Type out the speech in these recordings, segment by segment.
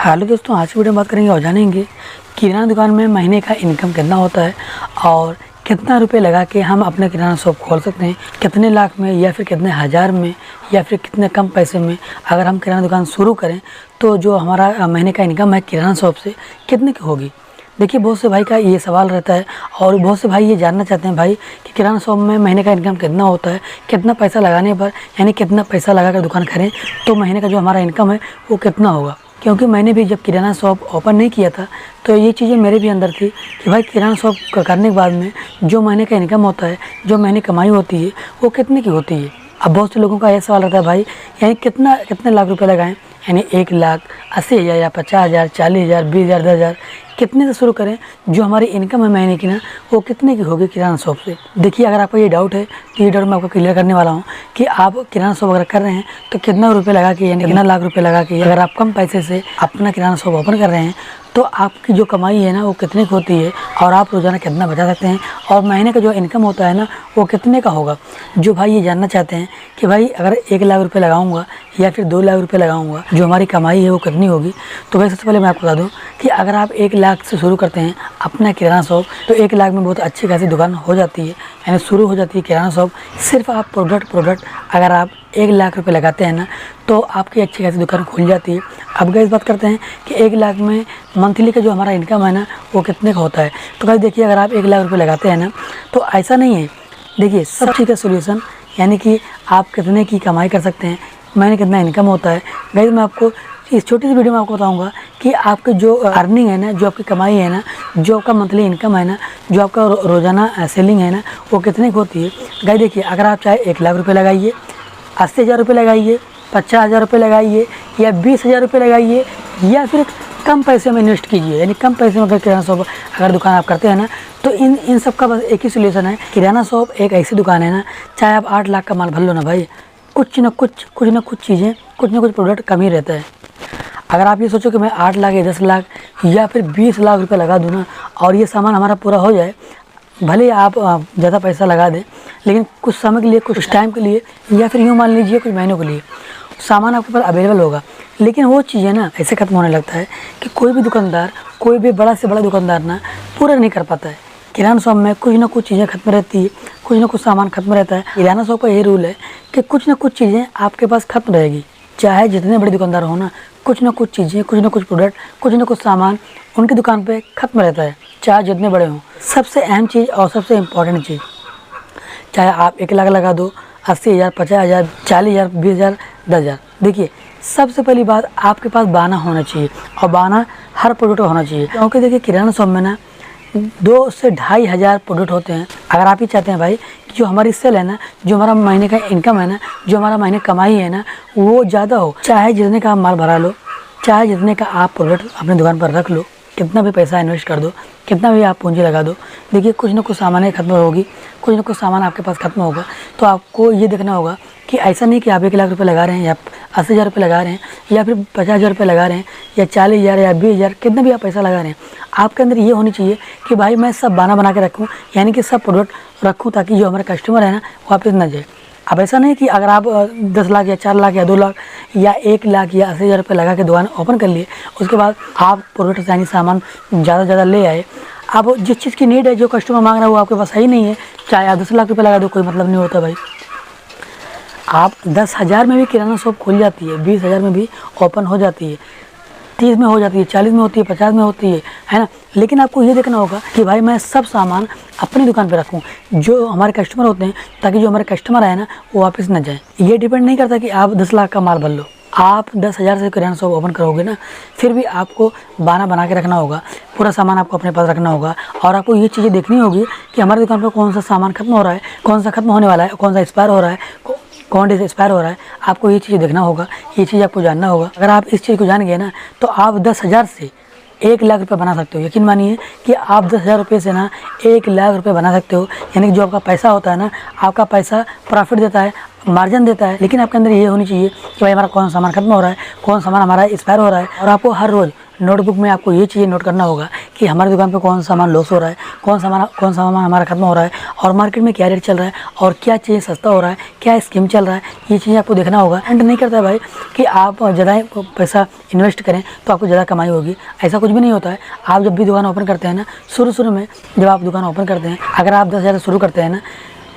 Hello दोस्तों, आज की वीडियो में बात करेंगे और जानेंगे किराना दुकान में महीने का इनकम कितना होता है और कितना रुपए लगा के हम अपना किराना शॉप खोल सकते हैं। कितने लाख में या फिर कितने हज़ार में या फिर कितने कम पैसे में अगर हम किराना दुकान शुरू करें तो जो हमारा महीने का इनकम है किराना शॉप से कितने की होगी। देखिए, बहुत से भाई का ये सवाल रहता है और बहुत से भाई ये जानना चाहते हैं भाई कि किराना शॉप में महीने का इनकम कितना होता है, कितना पैसा लगाने पर यानी कितना पैसा लगा कर दुकान करें तो महीने का जो हमारा इनकम है वो कितना होगा। क्योंकि मैंने भी जब किराना शॉप ओपन नहीं किया था तो ये चीज़ें मेरे भी अंदर थी कि भाई किराना शॉप करने के बाद में जो महीने का इनकम होता है, जो महीने कमाई होती है वो कितने की होती है। अब बहुत से लोगों का यह सवाल रहता है भाई यानी कितने लाख रुपए लगाएं, यानी 1,80,000 या 50,000, 40,000, 20,000, 10,000 कितने से शुरू करें। जो हमारी इनकम है महीने की ना वो कितने की होगी किराना शॉप से। देखिए, अगर आपको ये डाउट है तो ये डाउट मैं आपको क्लियर करने वाला हूँ कि आप किराना शॉप अगर कर रहे हैं तो कितना रुपये लगा के यानी कितना लाख रुपए लगा के अगर आप कम पैसे से अपना किराना शॉप ओपन कर रहे हैं तो आपकी जो कमाई है ना वो कितने की होती है और आप रोज़ाना कितना बचा सकते हैं और महीने का जो इनकम होता है ना वो कितने का होगा। जो भाई ये जानना चाहते हैं कि भाई अगर 1,00,000 रुपये लगाऊंगा या फिर 2,00,000 रुपये लगाऊंगा जो हमारी कमाई है वो कितनी होगी, तो भाई सबसे पहले मैं आपको बता दूँ कि अगर आप 1,00,000 से शुरू करते हैं अपना किराना शॉप तो 1,00,000 में बहुत अच्छी खासी दुकान हो जाती है, यानी शुरू हो जाती है किराना शॉप। सिर्फ आप प्रोडक्ट अगर आप 1,00,000 रुपये लगाते हैं ना तो आपकी अच्छी खासी दुकान खुल जाती है। अब गाइस बात करते हैं कि 1,00,000 में मंथली का जो हमारा इनकम है ना वो कितने का होता है। तो गाइस देखिए, अगर आप 1,00,000 रुपये लगाते हैं ना तो ऐसा नहीं है। देखिए, सब चीज़ का सोल्यूशन यानी कि आप कितने की कमाई कर सकते हैं, महीने कितना इनकम होता है। गाइस मैं आपको इस छोटी सी वीडियो में आपको बताऊंगा कि आपके जो अर्निंग है ना, जो आपकी कमाई है ना, जो आपका मंथली इनकम है ना, जो आपका रोज़ाना सेलिंग है ना वो कितने की होती है। गाइस देखिए, अगर आप चाहे 1,00,000 रुपये लगाइए, 80,000 रुपये लगाइए, 50,000 रुपये लगाइए या 20,000 रुपये लगाइए या फिर कम पैसे में इन्वेस्ट कीजिए, यानी कम पैसे में अगर किराना शॉप अगर दुकान आप करते हैं ना तो इन सब का बस एक ही सोल्यूशन है। किराना शॉप एक ऐसी दुकान है ना, चाहे आप 8 लाख का माल भर लो ना भाई, कुछ ना कुछ चीज़ें, कुछ ना कुछ प्रोडक्ट कम ही रहता है। अगर आप ये सोचो कि मैं 8 लाख या 10 लाख या फिर 20 लाख रुपये लगा दूँ ना और ये सामान हमारा पूरा हो जाए, भले आप ज़्यादा पैसा लगा दें लेकिन कुछ समय के लिए, कुछ टाइम के लिए या फिर यूँ मान लीजिए कुछ महीनों के लिए सामान आपके पास अवेलेबल होगा। लेकिन वो चीज़ें ना ऐसे ख़त्म होने लगता है कि कोई भी दुकानदार, कोई भी बड़ा से बड़ा दुकानदार ना पूरा नहीं कर पाता है। किराना शॉप में कुछ ना कुछ चीज़ें ख़त्म रहती है, कुछ ना कुछ सामान ख़त्म रहता है। किराना शॉप का ये रूल है कि कुछ ना कुछ चीज़ें आपके पास ख़त्म रहेगी, चाहे जितने बड़े दुकानदार हो ना, कुछ ना कुछ चीज़ें, कुछ ना कुछ प्रोडक्ट, कुछ ना कुछ सामान उनकी दुकान पे ख़त्म रहता है, चाहे जितने बड़े हों। सबसे अहम चीज़ और सबसे इम्पॉर्टेंट चीज़, चाहे आप 1,00,000 लगा दो, 80,000, 50,000, 40,000, 20,000, 10,000। देखिए, सबसे पहली बात आपके पास बहाना होना चाहिए और बहाना हर प्रोडक्ट होना चाहिए। क्योंकि देखिए, किराना शॉप में ना 2 से 2,500 प्रोडक्ट होते हैं। अगर आप ही चाहते हैं भाई कि जो हमारी सेल है ना, जो हमारा महीने का इनकम है ना, जो हमारा महीने कमाई है ना वो ज़्यादा हो, चाहे जितने का आप माल भरा लो, चाहे जितने का आप प्रोडक्ट अपनी दुकान पर रख लो, कितना भी पैसा इन्वेस्ट कर दो, कितना भी आप पूंजी लगा दो, देखिए कुछ ना कुछ सामान ख़त्म होगी, कुछ ना कुछ सामान आपके पास ख़त्म होगा। तो आपको ये देखना होगा कि ऐसा नहीं कि आप 1,00,000 रुपये लगा रहे हैं या 80,000 रुपये लगा रहे हैं या फिर 50,000 रुपये लगा रहे हैं या 40,000 या 20,000, कितना भी आप पैसा लगा रहे हैं, आपके अंदर ये होनी चाहिए कि भाई मैं सब बना के रखूँ, यानी कि सब प्रोडक्ट रखूँ ताकि जो हमारे कस्टमर है ना वापस ना जाए। अब ऐसा नहीं कि अगर आप 10 लाख या 4 लाख या 2 लाख या 1,00,000 या 80,000 रुपये लगा के दुकान ओपन कर लिए, उसके बाद आप प्रोडक्ट यानी सामान ज़्यादा ले आए। अब जिस चीज़ की नीड है, जो कस्टमर मांग रहा है वो आपके पास सही नहीं है, चाहे आप 10 लाख रुपये लगा दो, कोई मतलब नहीं होता भाई। आप 10,000 में भी किराना शॉप खुल जाती है, 20,000 में भी ओपन हो जाती है, 30 में हो जाती है, 40 में होती है, 50 में होती है ना। लेकिन आपको ये देखना होगा कि भाई मैं सब सामान अपनी दुकान पे रखूं जो हमारे कस्टमर होते हैं, ताकि जो हमारे कस्टमर आए ना वो वापस ना जाए। ये डिपेंड नहीं करता कि आप 10 लाख का माल भर लो, आप 10,000 से किराना शॉप ओपन करोगे ना, फिर भी आपको बना के रखना होगा, पूरा सामान आपको अपने पास रखना होगा। और आपको ये चीज़ें देखनी होगी कि हमारी दुकान पर कौन सा सामान खत्म हो रहा है, कौन सा खत्म होने वाला है, कौन सा एक्सपायर हो रहा है, कौन डेज एक्सपायर हो रहा है। आपको ये चीज़ देखना होगा, ये चीज़ आपको जानना होगा। अगर आप इस चीज़ को जान गए ना तो आप 10,000 से 1,00,000 रुपये बना सकते हो। यकीन मानिए कि आप 10,000 रुपये से ना 1,00,000 रुपये बना सकते हो, यानी कि जो आपका पैसा होता है ना, आपका पैसा प्रॉफिट देता है, मार्जिन देता है। लेकिन आपके अंदर ये होनी चाहिए कि भाई हमारा कौन सा सामान खत्म हो रहा है, कौन सा सामान हमारा एक्सपायर हो रहा है। और आपको हर रोज़ नोटबुक में आपको ये चीज़ें नोट करना होगा कि कि हमारी दुकान पे कौन सा सामान लॉस हो रहा है, कौन सा सामान हमारा खत्म हो रहा है, और मार्केट में क्या रेट चल रहा है, और क्या चीज़ें सस्ता हो रहा है, क्या स्कीम चल रहा है, ये चीज़ें आपको देखना होगा। एंड नहीं करता है भाई कि आप ज़्यादा पैसा इन्वेस्ट करें तो आपको ज़्यादा कमाई होगी, ऐसा कुछ भी नहीं होता है। आप जब भी दुकान ओपन करते हैं ना, शुरू में जब आप दुकान ओपन करते हैं, अगर आप 10,000 शुरू करते हैं ना,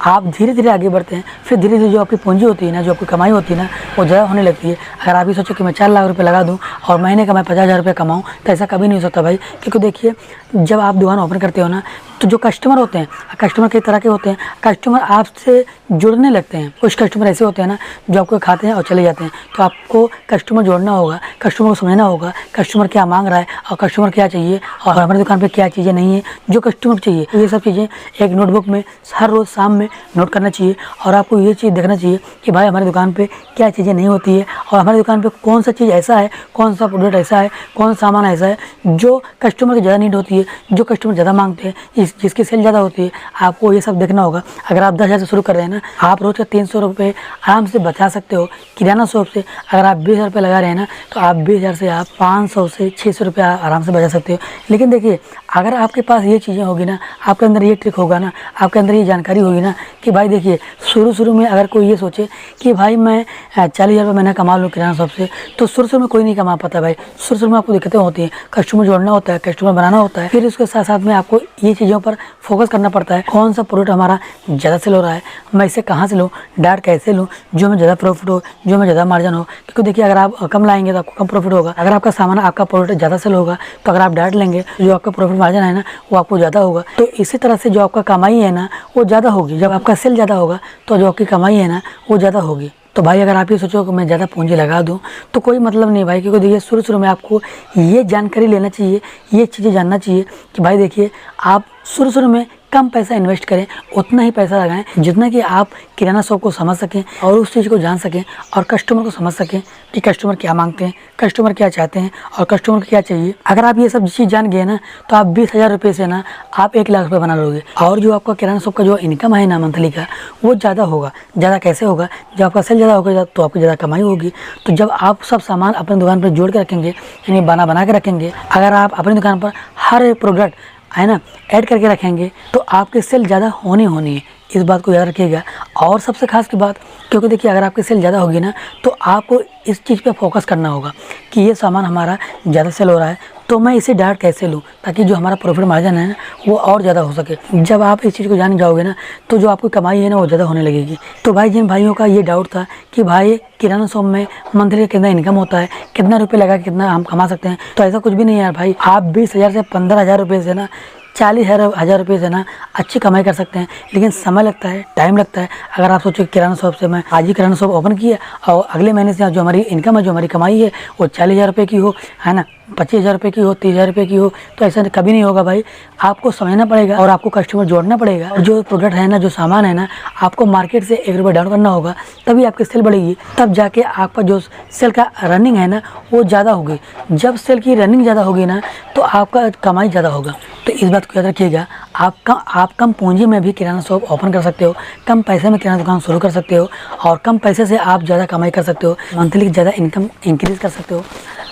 आप धीरे धीरे आगे बढ़ते हैं, फिर धीरे धीरे जो आपकी पूंजी होती है ना, जो आपकी कमाई होती है ना, वो ज़्यादा होने लगती है। अगर आप ये सोचो कि मैं 4 लाख रुपए लगा दूं और महीने का मैं 50,000 रुपये कमाऊँ, तो ऐसा कभी नहीं हो सकता भाई। क्योंकि देखिए, जब आप दुकान ओपन करते हो ना, तो जो कस्टमर होते हैं, कस्टमर कई तरह के होते हैं। कस्टमर आपसे जुड़ने लगते हैं। कुछ कस्टमर ऐसे होते हैं ना, जो आपको खाते हैं और चले जाते हैं। तो आपको कस्टमर जोड़ना होगा, कस्टमर को समझना होगा, कस्टमर क्या मांग रहा है और कस्टमर क्या चाहिए, और हमारी दुकान पे क्या चीज़ें नहीं है जो कस्टमर चाहिए। ये सब चीज़ें एक नोटबुक में हर रोज़ शाम में नोट करना चाहिए। और आपको ये चीज़ देखना चाहिए कि भाई हमारी दुकान पे क्या चीज़ें नहीं होती है, और हमारी दुकान पे कौन सा चीज़ ऐसा है, कौन सा प्रोडक्ट ऐसा है, कौन सा सामान ऐसा है जो कस्टमर की ज़्यादा नीड होती है, जो कस्टमर ज़्यादा मांगते हैं, जिसकी सेल ज़्यादा होती है। आपको ये सब देखना होगा। अगर आप 10,000 से शुरू कर रहे हैं ना, आप रोज़ का 300 रुपये आराम से बचा सकते हो किराना शॉप से। अगर आप 20,000 रुपये लगा रहे हैं ना, तो आप 20,000 से आप 500 से 600 रुपये आराम से बचा सकते हो। लेकिन देखिए, अगर आपके पास ये चीज़ें होगी ना, आपके अंदर ये ट्रिक होगा ना, आपके अंदर ये जानकारी होगी ना, कि भाई देखिए, शुरू में अगर कोई ये सोचे कि भाई मैं 40,000 रुपये महीना कमा लूँ किराना शॉप से, तो शुरू में कोई नहीं कमा पाता भाई। शुरू में आपको दिक्कतें होती हैं, कस्टमर जोड़ना होता है, कस्टमर बनाना होता है, फिर उसके साथ साथ में आपको ये चीज़ों पर फोकस करना पड़ता है। कौन सा प्रोडक्ट हमारा ज़्यादा सेल हो रहा है, मैं इसे कहाँ से लूँ, डायरेक्ट कैसे लूँ जो मैं ज़्यादा प्रॉफिट हो, जो मैं ज़्यादा मार्जिन हो। क्योंकि देखिए, अगर आप कम लाएंगे तो आपको कम प्रॉफिट होगा। अगर आपका सामान, आपका प्रोडक्ट ज़्यादा सेल होगा, तो अगर आप डायरेक्ट लेंगे तो जो आपका प्रॉफिट मार्जिन है ना, वो आपको ज़्यादा होगा। तो इसी तरह से जो आपका कमाई है ना, वो ज़्यादा होगी। जब आपका सेल ज़्यादा होगा तो जो आपकी कमाई है ना, वो ज़्यादा होगी। तो भाई, अगर आप ये सोचो कि मैं ज़्यादा पूंजी लगा दूं, तो कोई मतलब नहीं भाई। क्योंकि देखिए, शुरू में आपको ये जानकारी लेना चाहिए, ये चीज़ें जानना चाहिए कि भाई देखिए, आप शुरू में कम पैसा इन्वेस्ट करें, उतना ही पैसा लगाएं जितना कि आप किराना शॉप को समझ सकें और उस चीज़ को जान सकें, और कस्टमर को समझ सकें कि कस्टमर क्या मांगते हैं, कस्टमर क्या चाहते हैं, और कस्टमर को क्या चाहिए। अगर आप ये सब चीज़ जान गए ना, तो आप 20,000 रुपये से ना आप 1 लाख रुपये बना लोगे। और जो आपका किराना शॉप का जो इनकम है ना मंथली का, वो ज़्यादा होगा। ज़्यादा कैसे होगा? जब आपका सेल ज़्यादा होगा तो आपकी ज़्यादा कमाई होगी। तो जब आप सब सामान अपनी दुकान पर जोड़ के रखेंगे, यानी बना के रखेंगे, अगर आप अपनी दुकान पर हर एक प्रोडक्ट है ना ऐड करके रखेंगे, तो आपकी सेल ज़्यादा होनी है। इस बात को याद रखिएगा। और सबसे खास की बात, क्योंकि देखिए, अगर आपकी सेल ज़्यादा होगी ना, तो आपको इस चीज़ पे फोकस करना होगा कि ये सामान हमारा ज़्यादा सेल हो रहा है, तो मैं इसे डायरेक्ट कैसे लूँ, ताकि जो हमारा प्रॉफिट मार्जिन है ना, वो और ज़्यादा हो सके। जब आप इस चीज़ को जान जाओगे ना, तो जो आपकी कमाई है ना, वो ज़्यादा होने लगेगी। तो भाई, जिन भाइयों का ये डाउट था कि भाई किराना शॉप में मंथली कितना इनकम होता है, कितना रुपये लगा कितना हम कमा सकते हैं, तो ऐसा कुछ भी नहीं है यार भाई। आप 20,000 से 15,000 रुपये से ना 40,000 रुपये से ना अच्छी कमाई कर सकते हैं। लेकिन समय लगता है, टाइम लगता है। अगर आप सोचो किराना शॉप से मैं आज ही किराना शॉप ओपन किया और अगले महीने से जो हमारी इनकम है, जो हमारी कमाई है, वो 40,000 रुपये की हो, है ना, 25,000 रुपये की हो, 30,000 रुपये की हो, तो ऐसा कभी नहीं होगा भाई। आपको समझना पड़ेगा और आपको कस्टमर जोड़ना पड़ेगा। और जो प्रोडक्ट है ना, जो सामान है ना, आपको मार्केट से 1 रुपये डाउन करना होगा, तभी आपकी सेल बढ़ेगी। तब जाके आपका जो सेल का रनिंग है ना, वो ज़्यादा होगी। जब सेल की रनिंग ज़्यादा होगी ना, तो आपका कमाई ज़्यादा होगा। तो इस बात को याद रखिएगा। आप कम पूंजी में भी किराना शॉप ओपन कर सकते हो, कम पैसे में किराना दुकान शुरू कर सकते हो, और कम पैसे से आप ज़्यादा कमाई कर सकते हो, मंथली ज़्यादा इनकम इंक्रीज़ कर सकते हो।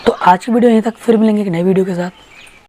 तो आज की वीडियो यहीं तक, फिर मिलेंगे एक नई वीडियो के साथ।